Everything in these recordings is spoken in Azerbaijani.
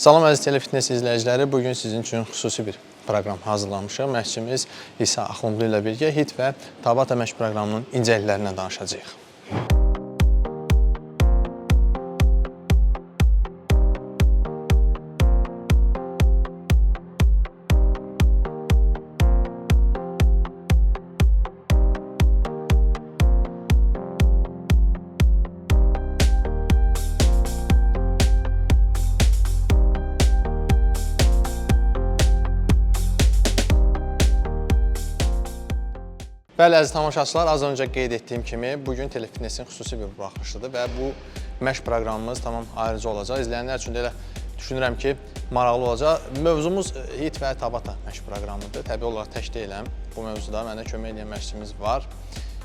Salam əziz Telefitness izləyiciləri, bugün sizin üçün xüsusi bir proqram hazırlamışıq. Məşqçimiz İsa Axundlu ilə birgə HIIT və Tabata məşq proqramının incəliklərindən danışacağıq. Bəli, əziz tamaşaçılar, az öncə qeyd etdiyim kimi, bugün Telefitnessin xüsusi bir buraxılışıdır və bu məşq proqramımız tamam ayrıcı olacaq. İzləyənlər üçün də elə düşünürəm ki, maraqlı olacaq. Mövzumuz HIIT və Tabata məşq proqramıdır. Təbii olaraq tək deyiləm. Bu mövzuda mənə kömək edən məşqçimiz var.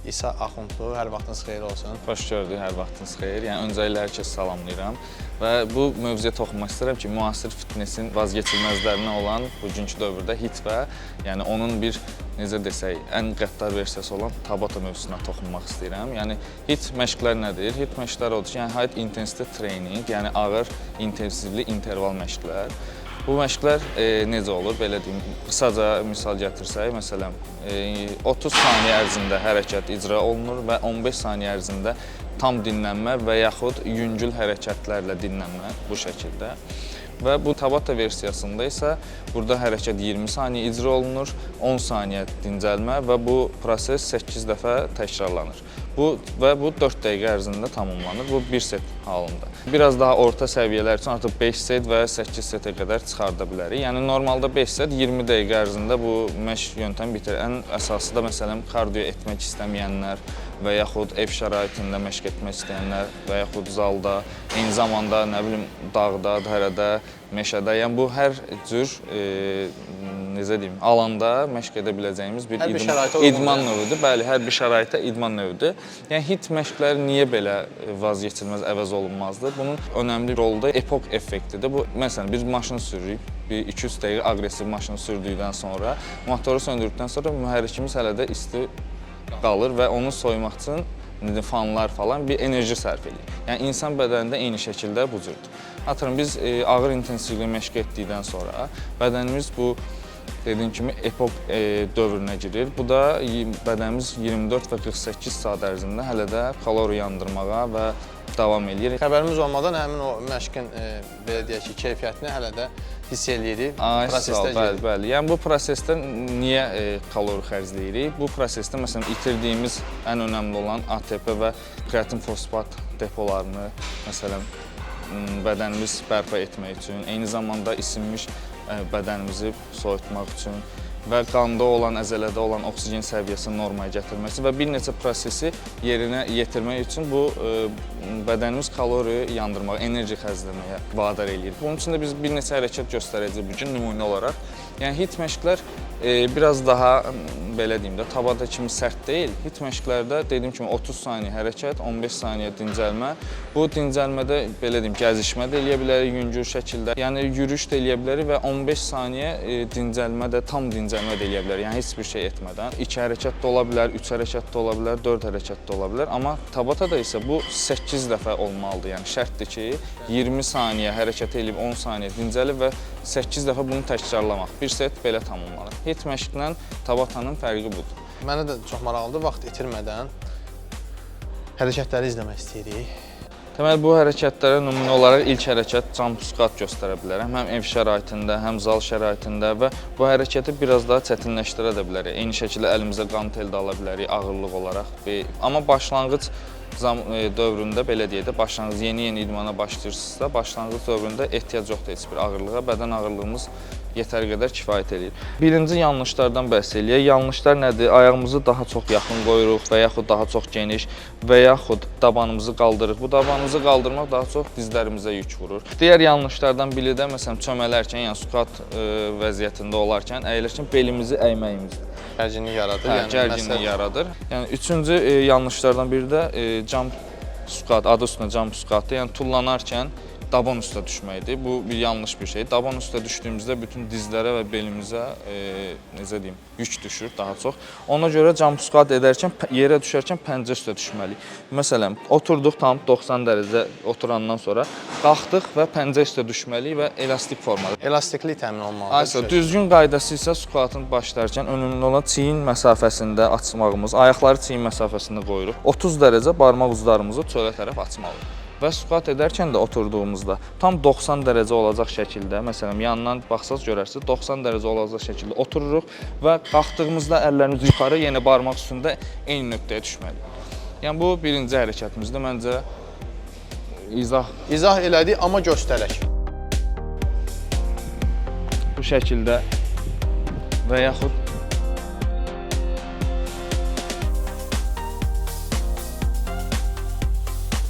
İsa Axundlu, hər vaxtınız xeyir olsun. Xoş gördük, hər vaxtınız xeyir. Yəni, öncəliklə hər kəs salamlayıram və bu mövzuya toxunmaq istəyirəm ki, müasir fitnessin vazgeçilməzlərindən olan bugünkü dövrdə HIIT və yəni onun bir, necə desək, ən qəddar versiyası olan Tabata mövzusuna toxunmaq istəyirəm. Yəni, HIIT məşqlər nədir? HIIT məşqlər odur ki, yəni High Intensity Training, yəni ağır intensivli interval məşqlər. Bu məşqlər necə olur? Belə deyim, qısaca misal gətirsək, məsələn, 30 saniyə ərzində hərəkət icra olunur və 15 saniyə ərzində tam dinlənmə və yaxud yüngül hərəkətlərlə dinlənmə bu şəkildə. Və bu Tabata versiyasında isə burada hərəkət 20 saniyə icra olunur, 10 saniyə dincəlmə və bu proses 8 dəfə təkrarlanır. Bu 4 dəqiqə ərzində tamamlanır. Bu 1 set halında. Biraz daha orta səviyyələr üçün artıq 5 set və 8 setə qədər çıxarda bilərik. Yəni normalda 5 set 20 dəqiqə ərzində bu məşq yöntəmi bitirir. Ən əsası da məsələn kardio etmək istəməyənlər və yaxud ev şəraitində məşq etmək istəyənlər və yaxud zalda, eyni zamanda nə bilim dağda, dərədə, meşədə, yəni bu hər cür necə deyim, alanda məşq edə biləcəyimiz bir idman növüdür. Bəli, hər bir şəraitə idman növüdür. Yəni HIIT məşqləri niyə belə vazgeçilməz, əvəz olunmazdır? Bunun önəmli rolu da epok effektidir. Bu məsələn biz maşın sürürük, bir 200 dəqiqə aqressiv maşını sürdükdən sonra, motoru söndürdükdən sonra mühərrikimiz hələ də isti qalır və onu soymaq üçün fanlar falan bir enerji sərf edir. Yəni insan bədənində eyni şəkildə bu cürdür. Atıram biz ağır intensivli məşq etdikdən sonra bədənimiz bu dediyim kimi epok dövrünə girir. Bu da bədənimiz 24 və 48 saat ərzində hələ də kalori yandırmağa və davam edir. Xəbərimiz olmadan həmin o məşqin belə deyək ki, keyfiyyətini hələ də hiss eləyirik. Bəli. Yəni bu prosesdə niyə kalori xərcləyirik? Bu prosesdə məsələn itirdiyimiz ən önəmli olan ATP və kreatin fosfat depolarını məsələn bədənimiz bərpa etmək üçün, eyni zamanda isinmiş bədənimizi soyutmaq üçün və qanda olan, əzələdə olan oksigen səviyyəsini normaya gətirmək üçün və bir neçə prosesi yerinə yetirmək üçün bu bədənimiz kalori yandırmağa, enerji xərcləməyə vadar eləyir. Bunun üçün də biz bir neçə hərəkət göstərəcəyik bugün nümunə olaraq. Yəni HIIT məşqlər biraz daha belə deyim də Tabata kimi sərt deyil. HIIT məşqlərdə dediyim kimi 30 saniyə hərəkət, 15 saniyə dincəlmə. Bu dincəlmədə belə deyim gəzişmə də eləyə bilərik yüngül şəkildə. Yəni yürüyüş də eləyə bilərik və 15 saniyə dincəlmə də tam dincəlmə də eləyə bilərik. Yəni heç bir şey etmədən 2 hərəkət də ola bilər, 3 hərəkət də ola bilər, 4 hərəkət də ola bilər. Amma Tabatada isə bu 8 dəfə olmalıdır. Yəni şərtdir ki 20 saniyə hərəkət edib 10 saniyə dincəlib və 8 dəfə bunu təkrarlamaq. Bir set belə tamamlanır. HIIT məşqlə Tabatanın fərqi budur. Mənə də çox maraqlıdır, vaxt itirmədən hərəkətləri izləmək istəyirik. Deməli, bu hərəkətlərə nümunə olaraq ilk hərəkət jump squat göstərə bilərəm. Həm ev şəraitində, həm zal şəraitində və bu hərəkəti biraz daha çətinləşdirə də bilərik. Eyni şəkildə əlimizə qantel də ala bilərik ağırlıq olaraq. Amma başlanğıc dövründə belə deyək də, yeni idmana başlayırsınızsa, başlanğıc dövründə ehtiyac yoxdur heç bir ağırlığa, bədən ağırlığımız yetər qədər kifayət edir. Birinci yanlışlardan bəhs eləyək. Yanlışlar nədir? Ayağımızı daha çox yaxın qoyuruq və yaxud daha çox geniş və yaxud dabanımızı qaldırırıq. Bu dabanımızı qaldırmaq daha çox dizlərimizə yük vurur. Digər yanlışlardan biri də məsələn çömələrkən, yəni squat vəziyyətində olarkən əyləşən belimizi əyməyimizdir. Gərginlik yaradır. Gərginlik yaradır. Yəni üçüncü yanlışlardan biri də jump squat, adı üstünə jump squatdır. Yəni tullanarkən daban üstə düşməkdir. Bu bir yanlış bir şey. Daban üstə düşdüyümüzdə bütün dizlərə və belimizə necə deyim, yük düşür daha çox. Ona görə jump squat edərkən yerə düşərkən pəncə üstə düşməliyik. Məsələn, oturduq tam 90 dərəcə oturandan sonra qalxdıq və pəncə üstə düşməliyik və elastik formada. Elastiklik təmin olmalıdır. Aysa düzgün qaydası isə squatın başlarkən önümlü olan çiyin məsafəsində açmağımız, ayaqları çiyin məsafəsində qoyuruq. 30 dərəcə barmaq uclarımızı çölə tərəf açmalıyıq. Və squat edərkən də oturduğumuzda tam 90 dərəcə olacaq şəkildə, məsələn, yandan baxsaz görərsiniz, 90 dərəcə olacaq şəkildə otururuq və qalxdığımızda əllərimiz yuxarı, yenə barmaq üstündə eyni nöqtəyə düşməliyik. Yəni bu birinci hərəkətimizdir. Məncə izah elədik, amma göstərək. Bu şəkildə və yaxud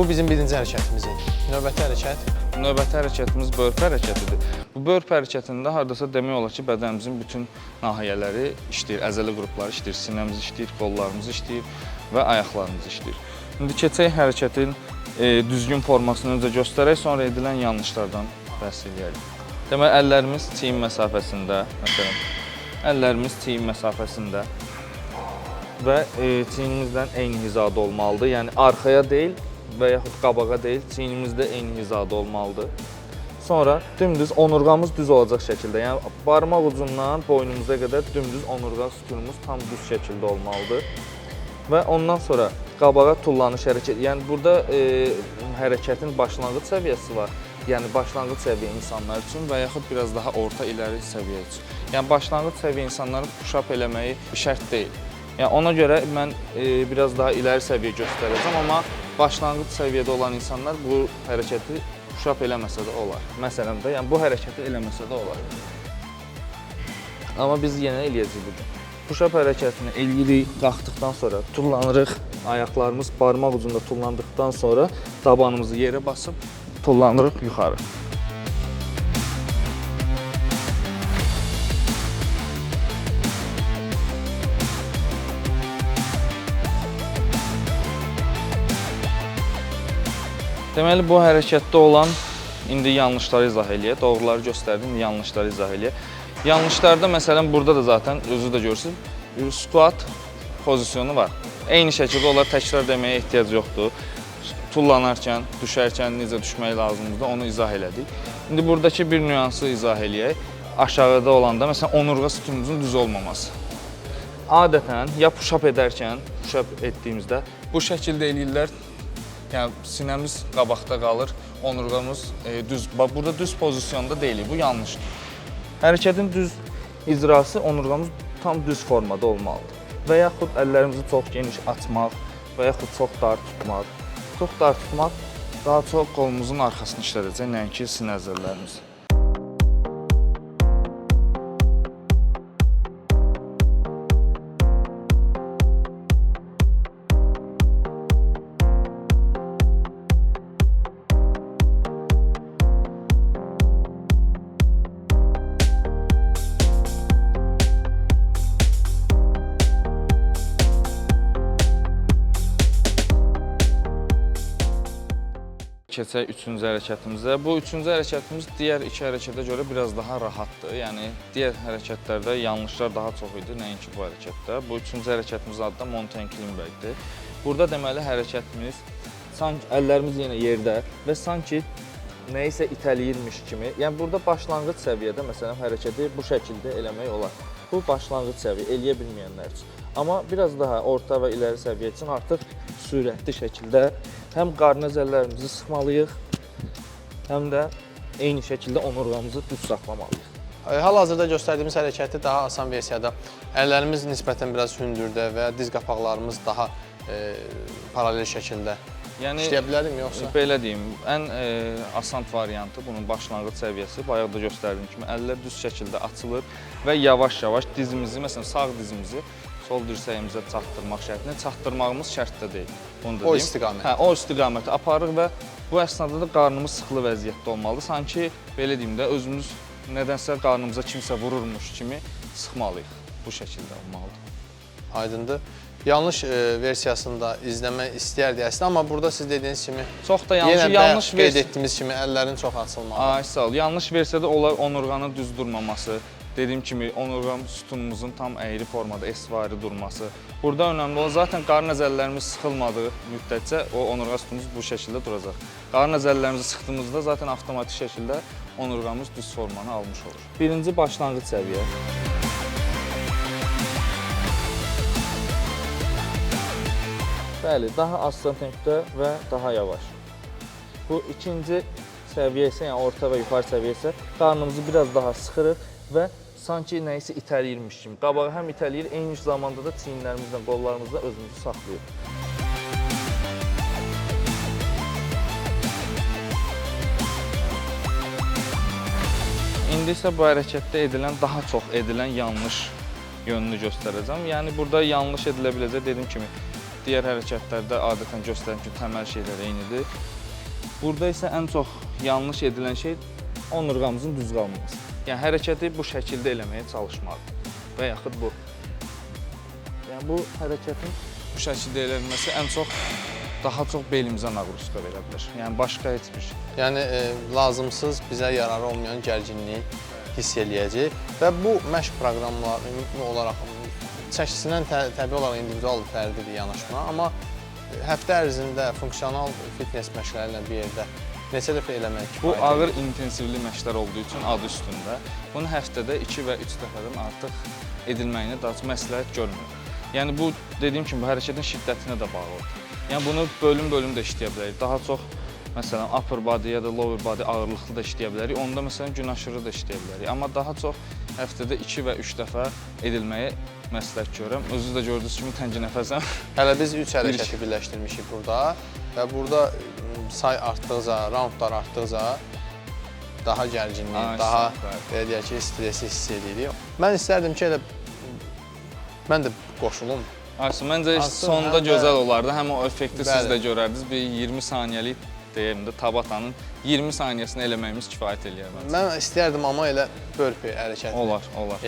Bu bizim birinci hərəkətimiz idi. Növbəti hərəkət. Növbəti hərəkətimiz börpə hərəkətidir. Bu börpə hərəkətində hardasa demək olar ki, bədənimizin bütün nahiyələri işləyir, əzələ qrupları işləyir, sinəmiz işləyir, qollarımız işləyir və ayaqlarımız işləyir. İndi keçək hərəkətin düzgün formasını öncə göstərək, sonra edilən yanlışlardan bəhs edərik. Demək, əllərimiz çiyin məsafəsində, məsələn, əllərimiz çiyin məsafəsində və çiyinimizdən eyni hizada olmalıdır. Yəni arxaya deyil və yaxud qabağa deyil, çiynimizdə eyni hizada olmalıdır. Sonra dümdüz onurğamız düz olacaq şəkildə, yəni barmaq ucundan boynumuza qədər dümdüz onurğa sütunumuz tam düz şəkildə olmalıdır. Və ondan sonra qabağa tullanış hərəkəti, yəni burada hərəkətin başlanğıc səviyyəsi var. Yəni başlanğıc səviyyə insanlar üçün və yaxud biraz daha orta iləri səviyyə üçün. Yəni başlanğıc səviyyə insanların push-up eləməyi şərt deyil. Yəni ona görə mən biraz daha iləri səviyyə göstərəcəm, amma başlanğıc səviyyədə olan insanlar bu hərəkəti push-up eləməsə də olar. Məsələn də, yəni bu hərəkəti eləməsə də olar. Amma biz yenə eləyəcəyik bugün. Push-up hərəkətini eləyirik, qalxdıqdan sonra tullanırıq. Ayaqlarımız barmaq ucunda tullandıqdan sonra tabanımızı yerə basıb tullanırıq yuxarı. Deməli, bu hərəkətdə olan indi yanlışları izah eləyək, doğruları göstərdim, indi yanlışları izah eləyək. Yanlışlarda, məsələn, burada da zaten özü də görürsünüz, squat pozisyonu var. Eyni şəkildə onları təkrar deməyə ehtiyac yoxdur. Tullanarkən, düşərkən necə düşmək lazımdır, onu izah elədik. İndi buradakı bir nüansı izah eləyək. Aşağıda olanda, məsələn, onurğa sütunumuzun düz olmaması. Adətən, ya push-up edərkən, push-up etdiyimizdə bu şəkildə eləyirlər. Yəni, sinəmiz qabaqda qalır, onurğamız düz, burada düz pozisyonda deyilik, bu yanlışdır. Hərəkətin düz icrası onurğamız tam düz formada olmalıdır. Və yaxud əllərimizi çox geniş açmaq və yaxud çox dar tutmaq. Çox dar tutmaq daha çox qolumuzun arxasını işlədəcək, nəinki sinə əzələlərimiz. Keçək üçüncü hərəkətimizə. Bu üçüncü hərəkətimiz digər iki hərəkətə görə biraz daha rahatdır. Yəni, digər hərəkətlərdə yanlışlar daha çox idi, nəinki bu hərəkətdə. Bu üçüncü hərəkətimizin adı da mountain climbingdir. Burada deməli hərəkətimiz, sanki əllərimiz yenə yerdə və sanki nəyisə itəliyirmiş kimi. Yəni, burada başlanğıc səviyyədə, məsələn, hərəkəti bu şəkildə eləmək olar. Bu başlanğıc səviyyə, eləyə bilməyənlər üçün. Amma biraz daha orta və iləri səviyyə üçün artıq sürətli şəkildə həm qarın əzələlərimizi sıxmalıyıq, həm də eyni şəkildə onurğamızı düz saxlamalıyıq. Hal-hazırda göstərdiyimiz hərəkəti daha asan versiyada əllərimiz nisbətən biraz hündürdə və diz qapaqlarımız daha paralel şəkildə işləyə bilərim yoxsa? Belə deyim, ən asan variantı bunun başlanğıc səviyyəsi, bayaq da göstərdiyim kimi əllər düz şəkildə açılır və yavaş-yavaş dizimizi, məsələn sağ dizimizi sol dirsəyimizə çatdırmaq şərtinə, çatdırmağımız şərtdə deyil. O istiqamət. Hə, o istiqaməti aparırıq və bu əsnada da qarnımız sıxılı vəziyyətdə olmalıdır. Sanki, belə deyim də, özümüz nədənsə qarnımıza kimsə vururmuş kimi sıxmalıyıq. Bu şəkildə olmalıdır. Aydındır. yanlış versiyasında izləmək istəyərdik əslində, amma burada siz dediyiniz kimi Çox da yenə yanlış qeyd etdiyimiz kimi əllərin çox açılmalı. Ay sağ ol. Yanlış versiyada olar onurğanın düz durmaması, dediyim kimi onurğan sütunumuzun tam əyri formada esvari durması. Burada önəmli olan zaten qarın əzələlərimiz sıxılmadığı müddətcə o onurğa sütunumuz bu şəkildə duracaq. Qarın əzələlərimizi sıxdığımızda zaten avtomatik şəkildə onurğamız düz formanı almış olur. Birinci başlanğıc səviyyə. Bəli, daha az tempdə və daha yavaş. Bu ikinci səviyyə isə, yəni orta və yuxarı səviyyə isə qarnımızı biraz daha sıxırıq və sanki nəyisə itələyirmiş kimi. Qabağı həm itələyir, eyni zamanda da çiyinlərimizlə, qollarımızla özümüzü saxlayır. İndi isə bu hərəkətdə daha çox edilən yanlış yönünü göstərəcəm. Yəni burada yanlış edilə biləcək, dediyim kimi, digər hərəkətlərdə adətən göstərim ki, təməl şeylər eynidir. Burada isə ən çox yanlış edilən şey onurğamızın düz qalmaması. Yəni hərəkəti bu şəkildə eləməyə çalışmalıdır və yaxud bu. Yəni bu hərəkətin bu şəkildə eləməsi ən çox daha çox belimizə naqruska verə bilər. Yəni başqa heç bir şey. Yəni lazımsız, bizə yararı olmayan gərginliyi hiss eləyəcək və bu məşq proqramları olaraq çəkisindən təbii olaraq individual fərdidir yanaşma, amma həftə ərzində funksional fitness məşqləri ilə bir yerdə neçə dəfə eləmək kifayətdir? Bu ağır intensivli məşqlər olduğu üçün adı üstündə. Bunu həftədə 2 və 3 dəfədən artıq edilməyini daha çox məsləhət görmürəm. Yəni bu dediyim kimi bu hərəkətin şiddətinə də bağlıdır. Yəni bunu bölüm-bölüm də işləyə bilərik. Daha çox məsələn upper body ya da lower body ağırlıqlı da işləyə bilərik. Onda məsələn gün aşırı da işləyə bilərik. Amma daha çox həftədə 2 və 3 dəfə edilməyi məsləhət görürəm. Özünüz də gördüyünüz kimi təngi nəfəsəm. Hələ biz 3 hərəkəti birləşdirmişik burada və burada say artdıqca, raundlar artdıqca daha gərginlik, daha belə deyək ki, stresi hiss edirik. Mən istərdim ki, elə mən də qoşulum. Məncə sonda gözəl olardı. Həm o effekti siz də görərdiniz. Bir 20 saniyəlik deyim də Tabatanın 20 saniyəsini eləməyimiz kifayət eləyər məncə. Mən istərdim, amma elə burpee hərəkəti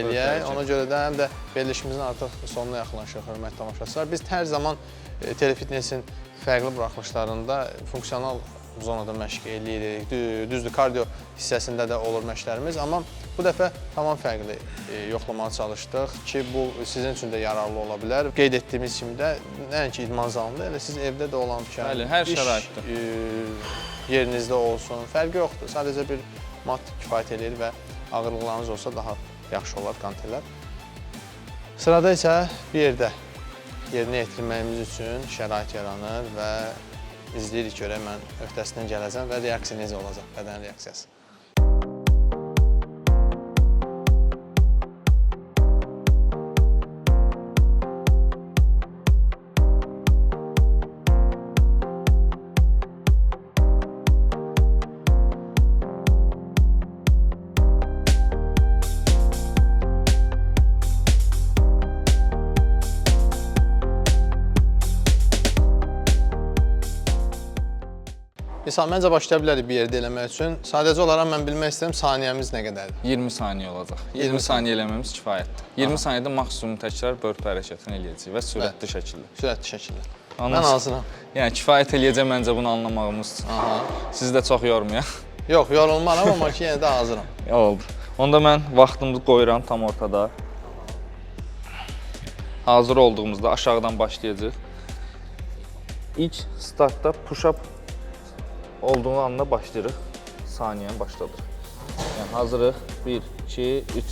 eləyək. Ona görə də həm də verilişimizin artıq sonuna yaxınlaşır, hörmətli tamaşaçılar. Biz hər zaman telefitnessin fərqli buraxılışlarında funksional zonada məşq eləyirik. Düzdür, kardio hissəsində də olur məşqlərimiz, amma bu dəfə tamam fərqli yoxlamağa çalışdıq ki, bu sizin üçün də yararlı ola bilər. Qeyd etdiyimiz kimi də nəinki idman zalında, elə siz evdə də olankən, hər şəraitdə yerinizdə olsun, fərqi yoxdur. Sadəcə bir mat kifayət eləyir və ağırlıqlarınız olsa daha yaxşı olar kontelər. Sırada isə bir yerdə yerinə yetirməyimiz üçün şərait yaranır və izləyirik görək, mən öhdəsindən gələcəm və reaksiya necə olacaq, bədən reaksiyası. Misal, məncə başlaya bilərik bir yerdə eləmək üçün. Sadəcə olaraq mən bilmək istəyirəm saniyəmiz nə qədərdir? 20 saniyə olacaq. 20 saniyə eləmemiz kifayətdir. 20 saniyədə maksimum təkrar burpee hərəkətini eləyəcəyik və sürətli şəkildə. Sürətli şəkildə. Mən hazıram. Yəni kifayət eləyəcək məncə bunu anlamağımız üçün. Siz də çox yormayaq. Yox, yorulmaram, amma ki, yenə də hazıram. Oldu. Onda mən vaxtımızı qoyuram tam ortada. Hazır olduğumuzda aşağıdan başlayacaq. İlk startda push-up olduğu anda başlayırıq, saniyəni başladırıq. Yəni hazırıq, 1, 2, 3.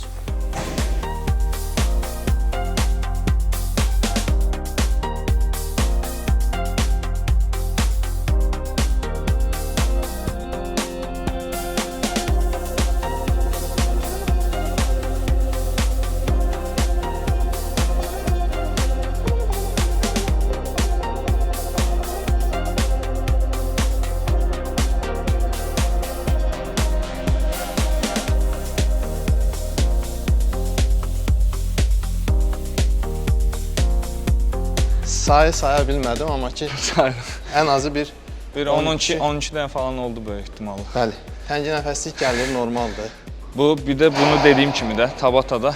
Sayı saya bilmədim, amma ki, ən azı bir 12 dənə falan oldu böyük ehtimalı. Bəli, təngi nəfəslik gəlir, normaldır. Bir də bunu dediyim kimi də Tabatada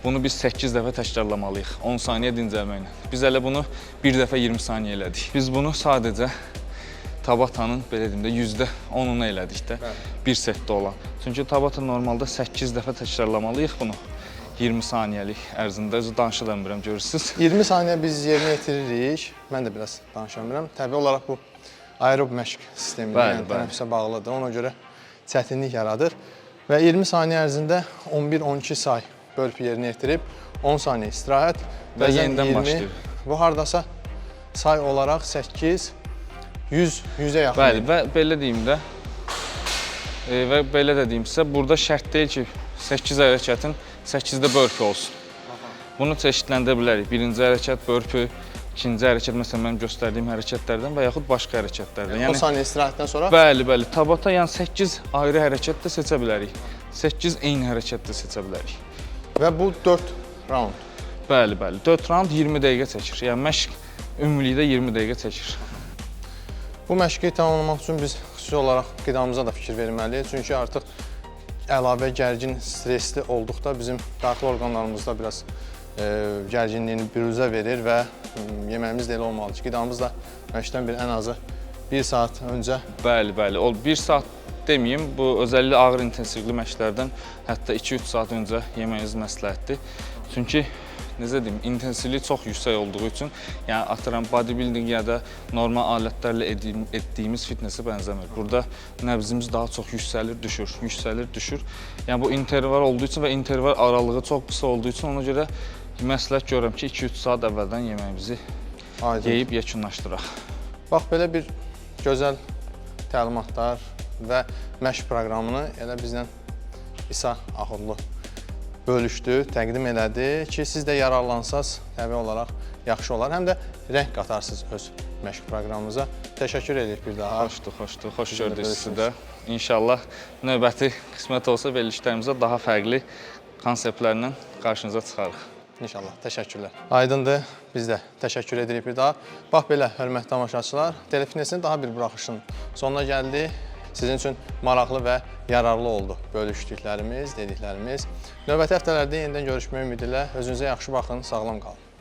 bunu biz 8 dəfə təkrarlamalıyıq 10 saniyə dincəlməklə. Biz hələ bunu bir dəfə 20 saniyə elədik. Biz bunu sadəcə Tabatanın belə deyim də %10'unu elədik də bir setdə olan. Çünki Tabata normalda 8 dəfə təkrarlamalıyıq bunu 20 saniyəlik ərzində. Özü danışa da bilmirəm, görürsünüz. 20 saniyə biz yerinə yetiririk. Mən də biraz danışa bilmirəm. Təbii olaraq bu aerob məşq sistemi, yəni tənəffüsə bağlıdır. Ona görə çətinlik yaradır. Və 20 saniyə ərzində 11-12 say bölüb yerinə yetirib, 10 saniyə istirahət və yenidən başlayır. Bu hardasa say olaraq 8, 100-ə yaxın. Bəli, və belə deyim də, və belə də deyimsə, burada şərt deyil ki, 8 hərəkətin 8-də börpü olsun. Bunu çeşidləndirə bilərik. Birinci hərəkət börpü, ikinci hərəkət, məsələn, mənim göstərdiyim hərəkətlərdən və yaxud başqa hərəkətlərdən. Yəni, 10 saniyə istirahətdən sonra? Bəli, bəli. Tabata yəni 8 ayrı hərəkət də seçə bilərik. 8 eyni hərəkət də seçə bilərik. Və bu 4 raund. Bəli, bəli. 4 raund 20 dəqiqə çəkir. Yəni, məşq ümumilikdə 20 dəqiqə çəkir. Bu məşqi tamamlamaq üçün biz xüsusi olaraq qidamıza da fikir verməliyik. Çünki artıq əlavə gərgin, stresli olduqda bizim daxili orqanlarımızda biraz gərginliyini büruzə verir və yeməyimiz də elə olmalıdır ki, qidamız da məşqdən ən azı 1 saat öncə. Bəli, bəli. O 1 saat deməyim, bu özəlliklə ağır intensivli məşqlərdən hətta 2-3 saat öncə yeməyiniz məsləhətdir. Çünki necə deyim, intensivlik çox yüksək olduğu üçün, yəni atıram bodybuilding ya da normal alətlərlə etdiyimiz fitnessə bənzəmir. Burada nəbzimiz daha çox yüksəlir, düşür, yüksəlir, düşür. Yəni bu interval olduğu üçün və interval aralığı çox qısa olduğu üçün ona görə məsləhət görürəm ki, 2-3 saat əvvəldən yeməyimizi yeyib yekunlaşdıraq. Bax, belə bir gözəl təlimatlar və məşq proqramını elə bizlə İsa Axurlu bölüşdü, təqdim elədi ki, siz də yararlansaz, təbii olaraq yaxşı olar. Həm də rəng qatarsınız öz məşq proqramımıza. Təşəkkür edirik bir daha. Xoşdur, xoş gördük sizi də. İnşallah növbəti qismət olsa verilişlərimizə daha fərqli konseptlərlə qarşınıza çıxarıq. İnşallah, təşəkkürlər. Aydındır, biz də təşəkkür edirik bir daha. Bax belə, hörmətli tamaşaçılar, Telefitnesin daha bir buraxışının sonuna gəldik. Sizin üçün maraqlı və yararlı oldu bölüşdüklərimiz, dediklərimiz. Növbəti həftələrdə yenidən görüşmək ümidi ilə özünüzə yaxşı baxın, sağlam qalın.